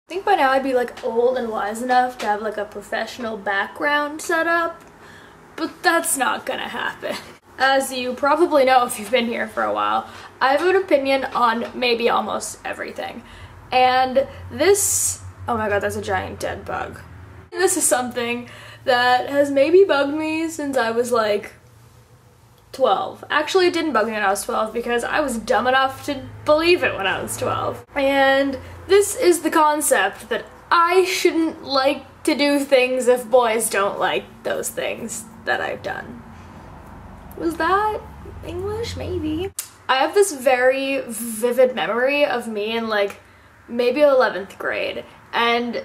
I think by now I'd be like old and wise enough to have like a professional background set up, but that's not gonna happen. As you probably know if you've been here for a while, I have an opinion on maybe almost everything. And this, oh my god, that's a giant dead bug. This is something that has maybe bugged me since I was like 12. Actually, it didn't bug me when I was 12 because I was dumb enough to believe it when I was 12. And this is the concept that I shouldn't like to do things if boys don't like those things that I've done. Was that English? Maybe. I have this very vivid memory of me in like maybe 11th grade, and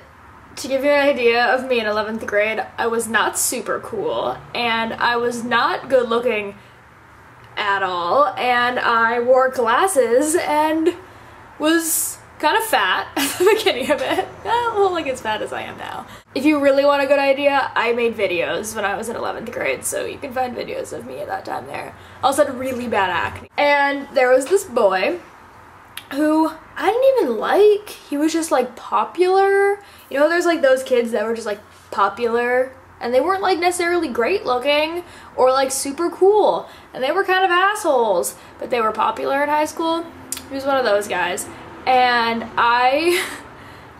to give you an idea of me in 11th grade, I was not super cool, and I was not good looking at all, and I wore glasses and was kind of fat at the beginning of it. Well, like as fat as I am now. If you really want a good idea, I made videos when I was in 11th grade, so you can find videos of me at that time there. I also had really bad acne. And there was this boy who I didn't even like. He was just like popular. You know, there's like those kids that were just like popular, and they weren't like necessarily great looking or like super cool, and they were kind of assholes, but they were popular in high school. He was one of those guys. And I,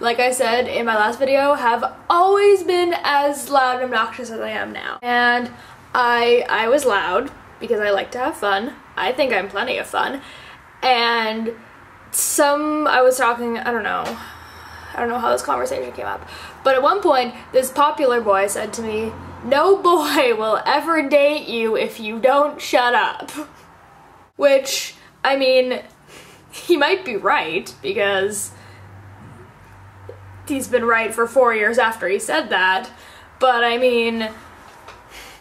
like I said in my last video, have always been as loud and obnoxious as I am now. And I was loud because I like to have fun. I think I'm plenty of fun. And I was talking, I don't know how this conversation came up, but at one point this popular boy said to me, "No boy will ever date you if you don't shut up." Which, I mean, he might be right, because he's been right for 4 years after he said that, but I mean,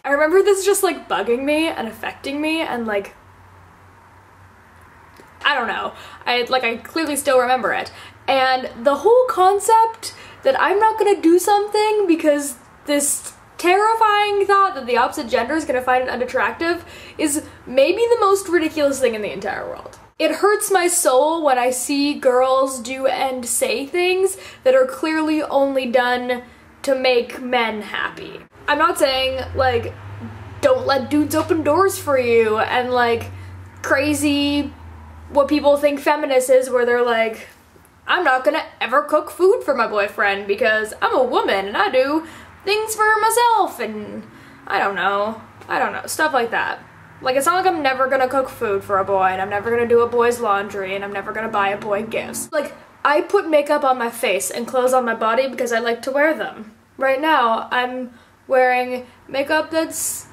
I remember this just like bugging me and affecting me, and like, I don't know, I clearly still remember it. And the whole concept that I'm not gonna do something because this terrifying thought that the opposite gender is gonna find it unattractive is maybe the most ridiculous thing in the entire world. It hurts my soul when I see girls do and say things that are clearly only done to make men happy. I'm not saying, like, don't let dudes open doors for you, and like crazy what people think feminist is, where they're like, I'm not gonna ever cook food for my boyfriend because I'm a woman and I do things for myself, and I don't know, stuff like that. Like, it's not like I'm never gonna cook food for a boy, and I'm never gonna do a boy's laundry, and I'm never gonna buy a boy gifts. Like, I put makeup on my face and clothes on my body because I like to wear them. Right now, I'm wearing makeup that's,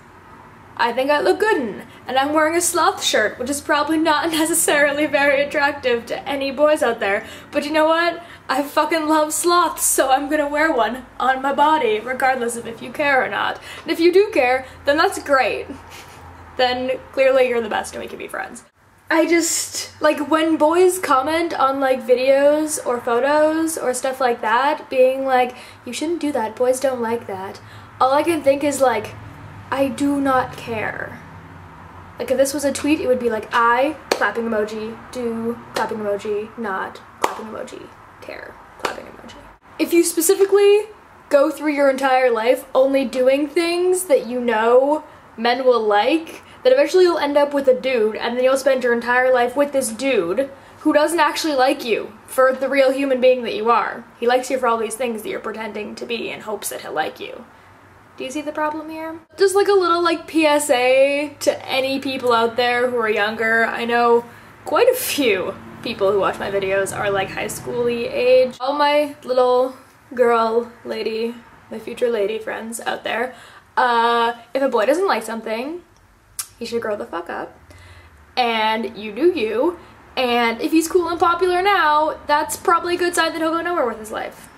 I think I look good in, and I'm wearing a sloth shirt, which is probably not necessarily very attractive to any boys out there, but you know what? I fucking love sloths, so I'm gonna wear one on my body, regardless of if you care or not. And if you do care, then that's great. Then clearly you're the best and we can be friends. I just, like, when boys comment on like videos or photos or stuff like that, being like, you shouldn't do that, boys don't like that, all I can think is like, I do not care. Like, if this was a tweet, it would be like, I, clapping emoji, do, clapping emoji, not, clapping emoji, care, clapping emoji. If you specifically go through your entire life only doing things that you know men will like, then eventually you'll end up with a dude, and then you'll spend your entire life with this dude who doesn't actually like you for the real human being that you are. He likes you for all these things that you're pretending to be in hopes that he'll like you. Do you see the problem here? Just like a little like PSA to any people out there who are younger. I know quite a few people who watch my videos are like high school-y age. All my little girl, lady, my future lady friends out there, if a boy doesn't like something, he should grow the fuck up, and you do you, and if he's cool and popular now, that's probably a good sign that he'll go nowhere with his life.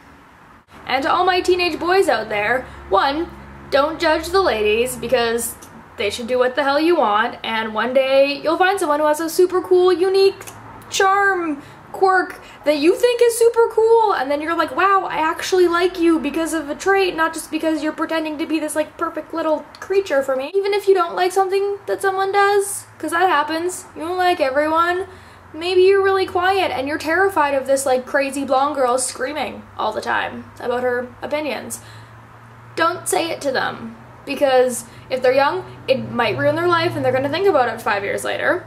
And to all my teenage boys out there, one, don't judge the ladies, because they should do what the hell you want, and one day you'll find someone who has a super cool, unique charm, quirk that you think is super cool, and then you're like, wow, I actually like you because of a trait, not just because you're pretending to be this like perfect little creature for me. Even if you don't like something that someone does, because that happens, you don't like everyone, maybe you're really quiet and you're terrified of this like crazy blonde girl screaming all the time about her opinions. Don't say it to them, because if they're young, it might ruin their life and they're going to think about it 5 years later.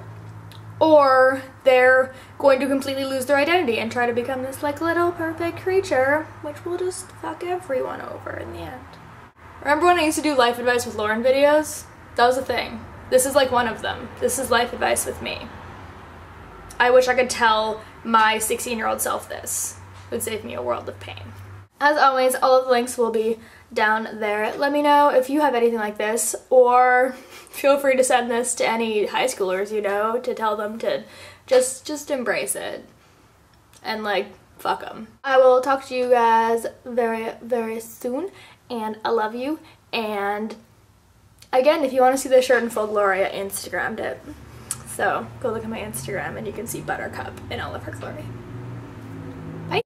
Or they're going to completely lose their identity and try to become this like little perfect creature, which will just fuck everyone over in the end. Remember when I used to do life advice with Lauren videos? That was a thing. This is like one of them. This is life advice with me. I wish I could tell my 16-year-old self this. It would save me a world of pain. As always, all of the links will be down there. Let me know if you have anything like this, or feel free to send this to any high schoolers you know to tell them to just embrace it and like fuck them. I will talk to you guys very, very soon, and I love you. And again, if you want to see this shirt in full glory, I Instagrammed it. So go look at my Instagram and you can see Buttercup in all of her glory.